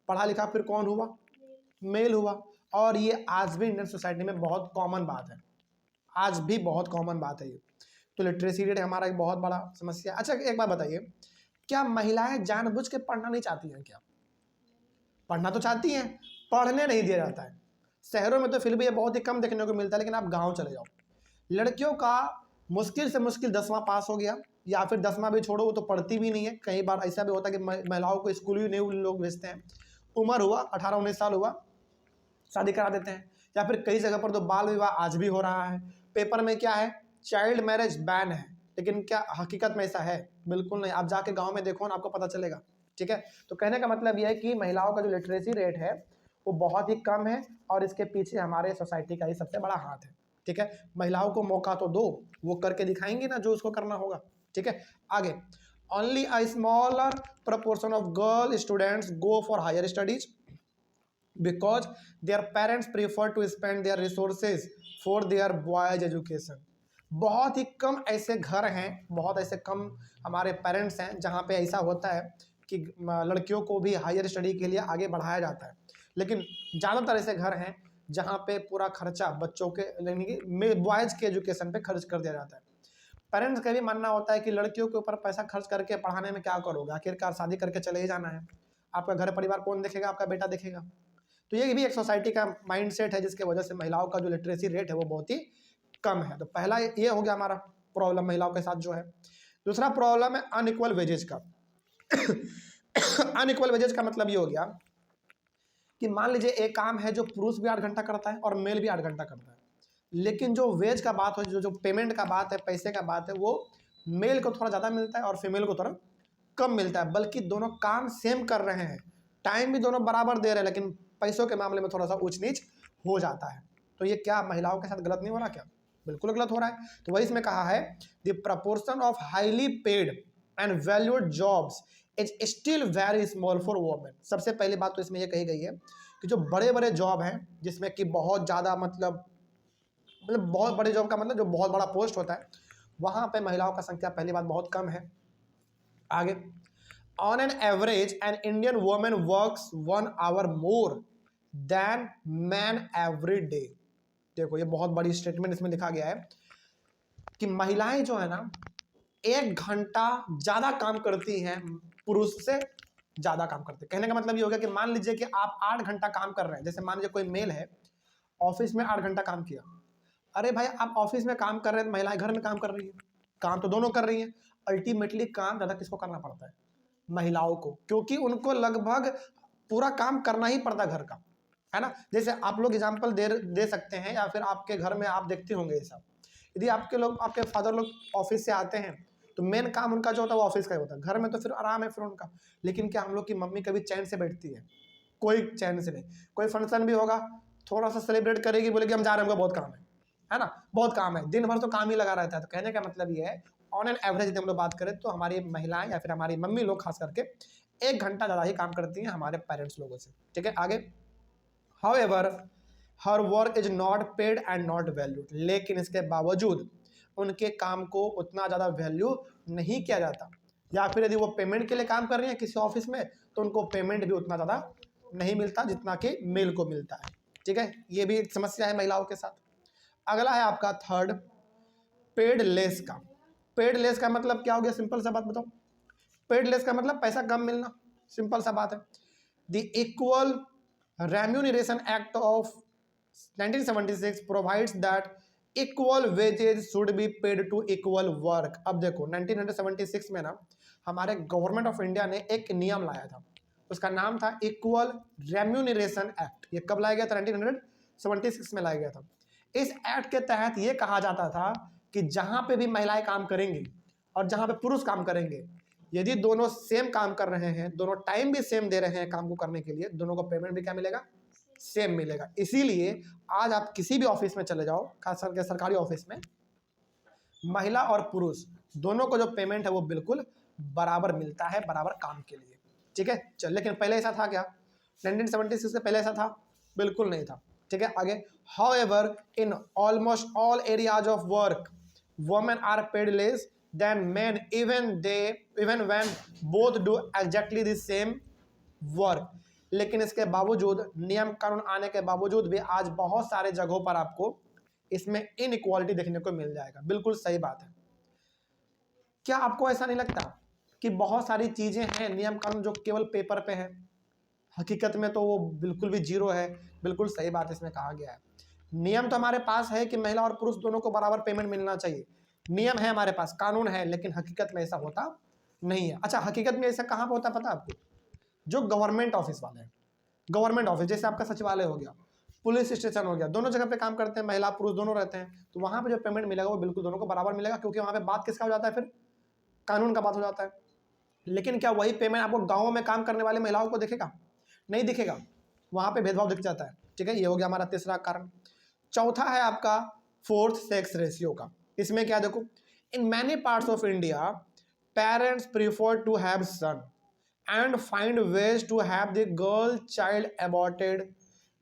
पढ़ा लिखा फिर कौन हुआ? मेल हुआ। और ये आज भी इंडियन सोसाइटी में बहुत कॉमन बात है, आज भी बहुत कॉमन बात है ये। तो लिटरेसी रेट हमारा एक बहुत बड़ा समस्या। अच्छा एक बात बताइए, क्या महिलाएं जानबूझ के पढ़ना नहीं चाहती हैं क्या? पढ़ना तो चाहती हैं, पढ़ने नहीं दिया जाता है। शहरों में तो फिर भी ये बहुत ही कम देखने को मिलता है, लेकिन आप गांव चले जाओ, लड़कियों का मुश्किल से मुश्किल 10वां पास हो गया, या फिर 10वां भी छोड़ो, वो तो पढ़ती भी नहीं है। कई बार ऐसा भी होता है कि महिलाओं को स्कूल भी नहीं लोग भेजते हैं। उम्र हुआ 18-19 साल हुआ, शादी करा देते हैं। या फिर कई जगह पर तो बाल विवाह आज भी हो रहा है। पेपर में क्या है? चाइल्ड मैरिज बैन है, लेकिन क्या हकीकत में ऐसा है? बिल्कुल नहीं। आप जाके गांव में देखो ना, आपको पता चलेगा। ठीक है, तो कहने का मतलब यह है कि महिलाओं का जो लिटरेसी रेट है वो बहुत ही कम है, और इसके पीछे हमारे सोसाइटी का ही सबसे बड़ा हाथ है। ठीक है, महिलाओं को मौका तो दो, वो करके दिखाएंगी ना जो उसको करना होगा। ठीक है, आगे, only a smaller proportion of girl students go for higher studies because their parents prefer to spend their resources for their boys education। बहुत ही कम ऐसे घर हैं, बहुत ऐसे कम हमारे पेरेंट्स हैं जहाँ पे ऐसा होता है कि लड़कियों को भी हायर स्टडी के लिए आगे बढ़ाया जाता है। लेकिन ज़्यादातर ऐसे घर हैं जहाँ पे पूरा खर्चा बच्चों के यानी कि बॉयज़ के एजुकेशन पे खर्च कर दिया जाता है। पेरेंट्स का भी मानना होता है कि लड़कियों के ऊपर पैसा खर्च करके पढ़ाने में क्या करोगे, आखिरकार शादी करके चले ही जाना है। आपका घर परिवार कौन देखेगा? आपका बेटा देखेगा। तो ये भी एक सोसाइटी का माइंडसेट है जिसके वजह से महिलाओं का जो लिटरेसी रेट है वो बहुत ही कम है। तो पहला ये हो गया हमारा प्रॉब्लम महिलाओं के साथ जो है। दूसरा प्रॉब्लम है अनइक्वल वेजेज का। अनइक्वल वेजेज का मतलब ये हो गया कि मान लीजिए एक काम है जो पुरुष भी 8 घंटा करता है और मेल भी 8 घंटा करता है, लेकिन जो वेज का बात हो, जो पेमेंट का बात है, पैसे का बात है, वो मेल को थोड़ा ज़्यादा मिलता है और फीमेल को थोड़ा कम मिलता है। बल्कि दोनों काम सेम कर रहे हैं, टाइम भी दोनों बराबर दे रहे हैं, लेकिन पैसों के मामले में थोड़ा सा ऊंच नीच हो जाता है। तो ये क्या महिलाओं के साथ गलत नहीं हो रहा क्या? बिल्कुल गलत हो रहा है। तो वही इसमें कहा है the proportion of highly paid and valued jobs is still very small for women. सबसे पहली बात तो इसमें ये कही गई है कि जो बड़े बड़े जॉब हैं जिसमें कि बहुत ज़्यादा मतलब बहुत बड़े जॉब का मतलब जो बहुत बड़ा पोस्ट होता है, वहाँ पे महिलाओं का संख्या पहली बात बहुत कम है। आगे, on an average an Indian woman works 1 hour more than man every day। देखो ये बहुत बड़ी स्टेटमेंट इसमें लिखा गया है कि महिलाएं जो है ना 1 घंटा ज्यादा काम करती हैं पुरुष से ज्यादा काम करते हैं। कहने का मतलब ये हो गया कि मान लीजिए कि आप 8 घंटा काम कर रहे हैं। जैसे मान लीजिए कोई मेल है, ऑफिस में 8 घंटा काम किया। अरे भाई आप ऑफिस में काम कर रहे हैं, महिलाएं घर में काम कर रही है, काम तो दोनों कर रही हैं। अल्टीमेटली काम ज्यादा किसको करना पड़ता है? महिलाओं को, क्योंकि उनको लगभग पूरा काम करना ही पड़ता घर का, है ना। जैसे आप लोग एग्जांपल दे सकते हैं, या फिर आपके घर में आप देखते होंगे ये सब। यदि आपके फादर लोग ऑफिस से आते हैं तो मेन काम उनका जो होता है वो ऑफिस का ही होता है। घर में तो फिर आराम है फिर उनका। लेकिन क्या हम लोग की मम्मी कभी चैन से बैठती है? कोई चैन से नहीं। कोई फंक्शन भी होगा, थोड़ा सा सेलिब्रेट करेगी, बोलेगी हम जा रहे हैं, हमको बहुत काम है ना, बहुत काम है, दिन भर तो काम ही लगा रहता है। तो कहने का मतलब ये है ऑन एन एवरेज यदि हम लोग बात करें तो हमारी महिलाएं या फिर हमारी मम्मी लोग खास करके 1 घंटा ज़्यादा ही काम करती हैं हमारे पेरेंट्स लोगों से। ठीक है, आगे, however her work is not paid and not valued, लेकिन इसके बावजूद उनके काम को उतना ज़्यादा वैल्यू नहीं किया जाता, या फिर यदि वो पेमेंट के लिए काम कर रही है किसी ऑफिस में तो उनको पेमेंट भी उतना ज़्यादा नहीं मिलता जितना कि मेल को मिलता है। ठीक है, ये भी एक समस्या है महिलाओं के साथ। अगला है आपका थर्ड, पेड लेस का। पेड लेस का मतलब क्या हो गया, सिंपल सा बात बताओ। पेड लेस का मतलब पैसा कम मिलना, सिंपल सा बात है। The equal remuneration act of 1976 provides that equal wages should be paid to equal work. अब देखो 1976 में ना हमारे गवर्नमेंट ऑफ इंडिया ने एक नियम लाया था, उसका नाम था इक्वल रेम्यूनरेशन एक्ट। ये कब लाया गया था, 1976 में लाया गया था। इस एक्ट के तहत ये कहा जाता था कि जहां पे भी महिलाएं काम करेंगी और जहां पे पुरुष काम करेंगे, यदि दोनों सेम काम कर रहे हैं, दोनों टाइम भी सेम दे रहे हैं काम को करने के लिए, दोनों को पेमेंट भी क्या मिलेगा, सेम मिलेगा। इसीलिए आज आप किसी भी ऑफिस में चले जाओ, खास करके सरकारी ऑफिस में, महिला और पुरुष दोनों को जो पेमेंट है वो बिल्कुल बराबर मिलता है, बराबर काम के लिए। ठीक है, चल, लेकिन पहले ऐसा था क्या, 1976 से पहले ऐसा था, बिल्कुल नहीं था। ठीक है, आगे, however in almost all areas of work women are paid less than men even when both do exactly the same work. लेकिन इसके बावजूद, नियम कानून आने के बावजूद भी आज बहुत सारे जगहों पर आपको इसमें इनइक्वालिटी देखने को मिल जाएगा। बिल्कुल सही बात है। क्या आपको ऐसा नहीं लगता कि बहुत सारी चीजें हैं नियम कानून जो केवल पेपर पे है, हकीकत में तो वो बिल्कुल भी जीरो है। बिल्कुल सही बात इसमें कहा गया है। नियम तो हमारे पास है कि महिला और पुरुष दोनों को बराबर पेमेंट मिलना चाहिए, नियम है हमारे पास, कानून है, लेकिन हकीकत में ऐसा होता नहीं है। अच्छा, हकीकत में ऐसा कहाँ पर होता पता आपको, जो गवर्नमेंट ऑफिस वाले हैं, गवर्नमेंट ऑफिस जैसे आपका सचिवालय हो गया, पुलिस स्टेशन हो गया, दोनों जगह पे काम करते हैं, महिला पुरुष दोनों रहते हैं, तो वहां पे जो पेमेंट मिलेगा वो बिल्कुल दोनों को बराबर मिलेगा, क्योंकि वहां पे बात किसका हो जाता है, फिर कानून का बात हो जाता है। लेकिन क्या वही पेमेंट आपको गाँव में काम करने वाली महिलाओं को दिखेगा, नहीं दिखेगा, वहां पे भेदभाव दिख जाता है। ठीक है, ये हो गया हमारा तीसरा कारण। चौथा है आपका फोर्थ सेक्स रेशियो का। इसमें क्या देखो, in many parts of India parents prefer to have son and find ways to have the girl child aborted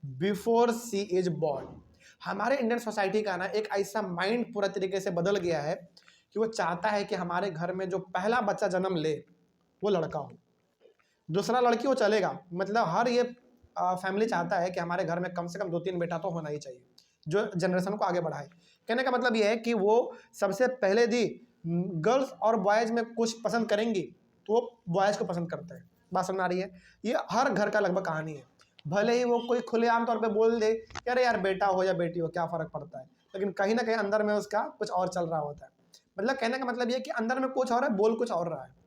before she is born. हमारे इंडियन सोसाइटी का ना एक ऐसा माइंड पूरा तरीके से बदल गया है कि वो चाहता है कि हमारे घर में जो पहला बच्चा जन्म ले वो लड़का हो, दूसरा लड़की हो चलेगा, मतलब हर ये फैमिली चाहता है कि हमारे घर में कम से कम 2-3 बेटा तो होना ही चाहिए जो जनरेशन को आगे बढ़ाए। कहने का मतलब ये है कि वो सबसे पहले दी गर्ल्स और बॉयज में कुछ पसंद करेंगी तो वो बॉयज को पसंद करते हैं। बात समझ आ रही है, ये हर घर का लगभग कहानी है। भले ही वो कोई खुलेआम तौर पे बोल दे कि अरे यार बेटा हो या बेटी हो क्या फ़र्क पड़ता है, लेकिन कहीं ना कहीं अंदर में उसका कुछ और चल रहा होता है। मतलब कहने का मतलब ये कि अंदर में कुछ और है, बोल कुछ और रहा है।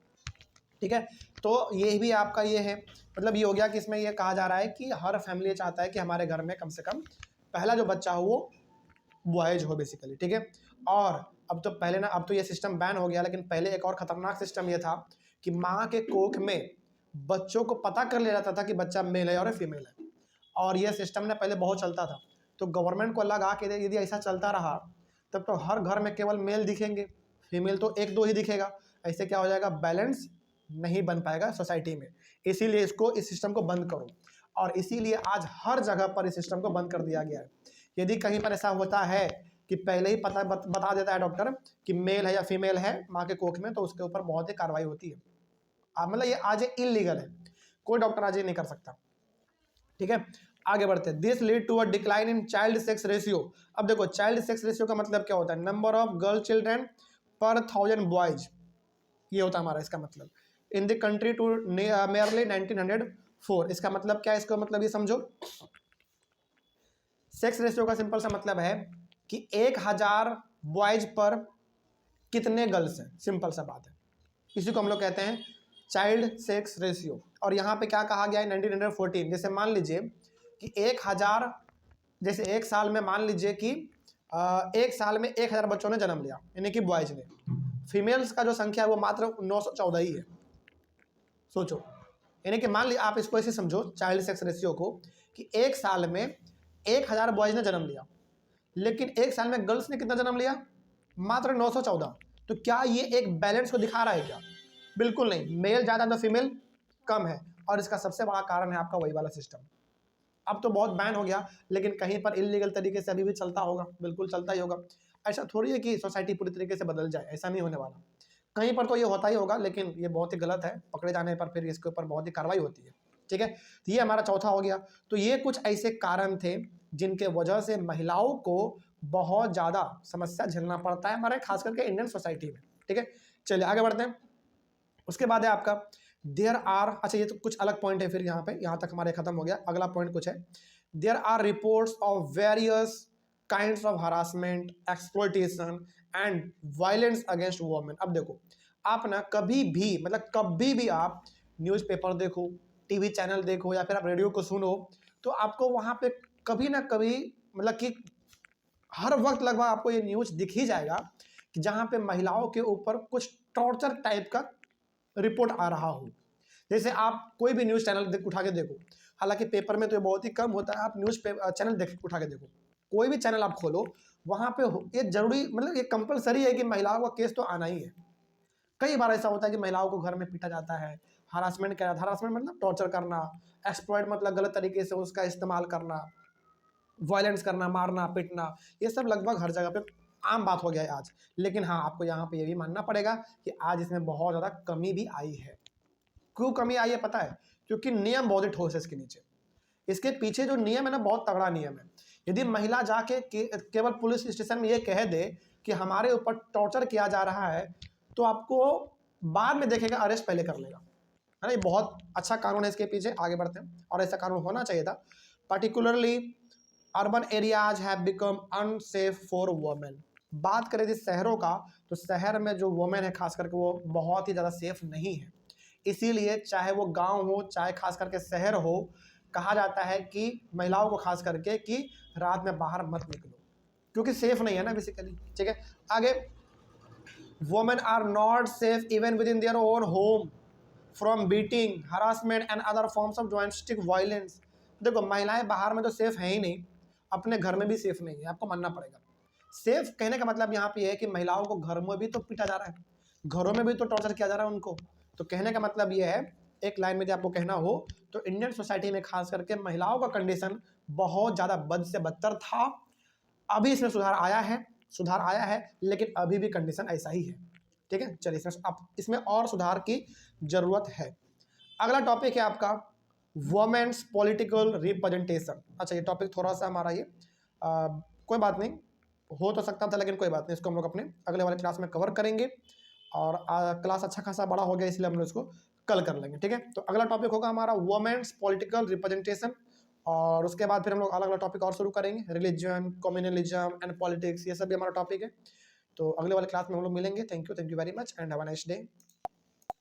ठीक है, तो ये भी आपका ये है, मतलब ये हो गया कि इसमें ये कहा जा रहा है कि हर फैमिली चाहता है कि हमारे घर में कम से कम पहला जो बच्चा हो वो बॉयज हो बेसिकली। ठीक है, और अब तो पहले ना, अब तो ये सिस्टम बैन हो गया, लेकिन पहले एक और खतरनाक सिस्टम ये था कि माँ के कोख में बच्चों को पता कर लिया जाता था कि बच्चा मेल है और फीमेल है, और यह सिस्टम ने पहले बहुत चलता था। तो गवर्नमेंट को लगा कि यदि ऐसा चलता रहा तब तो हर घर में केवल मेल दिखेंगे, फीमेल तो 1-2 ही दिखेगा। ऐसे क्या हो जाएगा, बैलेंस नहीं बन पाएगा सोसाइटी में। इसीलिए इस सिस्टम को बंद करो, और इसीलिए आज हर जगह पर इस सिस्टम को बंद कर दिया गया है। यदि कहीं पर ऐसा होता है कि पहले ही बता देता है डॉक्टर कि मेल है या फीमेल है माँ के कोख में, तो उसके ऊपर बहुत ही कार्रवाई होती है। मतलब ये आज इलीगल है, कोई डॉक्टर आज ये नहीं कर सकता। ठीक है, आगे बढ़ते हैं। This lead to a decline in child sex ratio. अब देखो चाइल्ड सेक्स रेशियो का मतलब क्या होता है, नंबर ऑफ गर्ल चिल्ड्रेन पर 1000 बॉयज, ये होता है हमारा इसका मतलब, in the country to merely 1904। इसका मतलब क्या है, इसका मतलब ये समझो, सेक्स रेशियो का सिंपल सा मतलब है कि 1000 बॉयज पर कितने गर्ल्स हैं, सिंपल सा बात है। इसी को हम लोग कहते हैं चाइल्ड सेक्स रेशियो। और यहाँ पे क्या कहा गया है, 1914। जैसे मान लीजिए कि 1000, जैसे एक साल में मान लीजिए कि एक साल में 1000 बच्चों ने जन्म लिया, यानी कि बॉयज ने, फीमेल्स का जो संख्या है वो मात्र 914 ही है। सोचो, यानी कि मान लीजिए आप इसको ऐसे समझो चाइल्ड सेक्स रेशियो को कि एक साल में 1000 बॉयज ने जन्म लिया, लेकिन एक साल में गर्ल्स ने कितना जन्म लिया, मात्र 914। तो क्या ये एक बैलेंस को दिखा रहा है क्या, बिल्कुल नहीं, मेल ज़्यादा तो फीमेल कम है। और इसका सबसे बड़ा कारण है आपका वही वाला सिस्टम, अब तो बहुत बैन हो गया, लेकिन कहीं पर इलीगल तरीके से अभी भी चलता होगा, बिल्कुल चलता ही होगा। ऐसा थोड़ी है कि सोसाइटी पूरी तरीके से बदल जाए, ऐसा नहीं होने वाला। कहीं पर तो ये होता ही होगा, लेकिन ये बहुत ही गलत है, पकड़े जाने पर फिर इसके ऊपर बहुत ही कार्रवाई होती है। ठीक है, तो ये हमारा चौथा हो गया। तो ये कुछ ऐसे कारण थे जिनके वजह से महिलाओं को बहुत ज़्यादा समस्या झेलना पड़ता है हमारे खास करके इंडियन सोसाइटी में। ठीक है, चलिए आगे बढ़ते हैं। उसके बाद है आपका देयर आर, अच्छा ये तो कुछ अलग पॉइंट है, फिर यहाँ पे यहाँ तक हमारे खत्म हो गया। अगला पॉइंट कुछ है, there are reports of various kinds of harassment, exploitation and violence against women. अब देखो, आप ना कभी भी, मतलब कभी भी आप न्यूज़पेपर देखो, टीवी चैनल देखो या फिर आप रेडियो को सुनो, तो आपको वहाँ पे कभी ना कभी, मतलब कि हर वक्त लगभग आपको ये न्यूज़ दिख ही जाएगा कि जहाँ पे महिलाओं के ऊपर कुछ टॉर्चर टाइप का रिपोर्ट आ रहा हो। जैसे आप कोई भी न्यूज़ चैनल उठा के देखो, हालांकि पेपर में तो ये बहुत ही कम होता है, आप न्यूज़ चैनल उठा के देखो, कोई भी चैनल आप खोलो, वहाँ पे ये जरूरी, मतलब ये कंपलसरी है कि महिलाओं का केस तो आना ही है। कई बार ऐसा होता है कि महिलाओं को घर में पीटा जाता है, हरासमेंट किया जाता है। हरासमेंट मतलब टॉर्चर करना, एक्सप्लॉइट मतलब गलत तरीके से उसका इस्तेमाल करना, वायलेंस करना, मारना पीटना, ये सब लगभग हर जगह पे आम बात हो गया है आज। लेकिन हाँ, आपको यहाँ पे ये भी मानना पड़ेगा कि आज इसमें बहुत ज़्यादा कमी भी आई है। क्यों कमी आई है पता है? क्योंकि नियम बहुत ही ठोस है इसके नीचे। इसके पीछे जो नियम है ना, बहुत तगड़ा नियम है। यदि महिला जाके केवल पुलिस स्टेशन में ये कह दे कि हमारे ऊपर टॉर्चर किया जा रहा है, तो आपको बाद में देखेगा, अरेस्ट पहले कर लेगा, है ना। ये बहुत अच्छा कानून है इसके पीछे। आगे बढ़ते हैं, और ऐसा कानून होना चाहिए था। Particularly urban areas have become unsafe for women. बात करें यदि शहरों का, तो शहर में जो वुमेन है खास करके, वो बहुत ही ज़्यादा सेफ नहीं है। इसीलिए चाहे वो गांव हो, चाहे खास करके शहर हो, कहा जाता है कि महिलाओं को खास करके कि रात में बाहर मत निकलो, क्योंकि सेफ नहीं है ना बेसिकली। ठीक है, आगे, women are not safe even within their own home from beating, harassment and other forms of domestic violence. देखो, महिलाएं बाहर में तो सेफ है ही नहीं, अपने घर में भी सेफ नहीं है, आपको मानना पड़ेगा। सेफ कहने का मतलब यहाँ पे है कि महिलाओं को घर में भी तो पीटा जा रहा है, घरों में भी तो टॉर्चर किया जा रहा है उनको। तो कहने का मतलब ये है, एक लाइन में यदि आपको कहना हो, तो इंडियन सोसाइटी में खास करके महिलाओं का कंडीशन बहुत ज़्यादा बद से बदतर था। अभी इसमें सुधार आया है, लेकिन अभी भी कंडीशन ऐसा ही है। ठीक है, चलिए इसमें और सुधार की जरूरत है। अगला टॉपिक है आपका वुमेन्स पॉलिटिकल रिप्रेजेंटेशन। अच्छा, ये टॉपिक थोड़ा सा हमारा ये कोई बात नहीं, हो तो सकता था, लेकिन कोई बात नहीं, इसको हम लोग अपने अगले वाले क्लास में कवर करेंगे। और क्लास अच्छा खासा बड़ा हो गया, इसलिए हम लोग इसको कल कर लेंगे। ठीक है, तो अगला टॉपिक होगा हमारा वुमेन्स पॉलिटिकल रिप्रेजेंटेशन, और उसके बाद फिर हम लोग अलग अलग टॉपिक और शुरू करेंगे, रिलीजन, कम्युनलिज्म एंड पॉलिटिक्स, ये सब भी हमारा टॉपिक है। तो अगले वाले क्लास में हम लोग मिलेंगे। Thank you very much and have a nice day.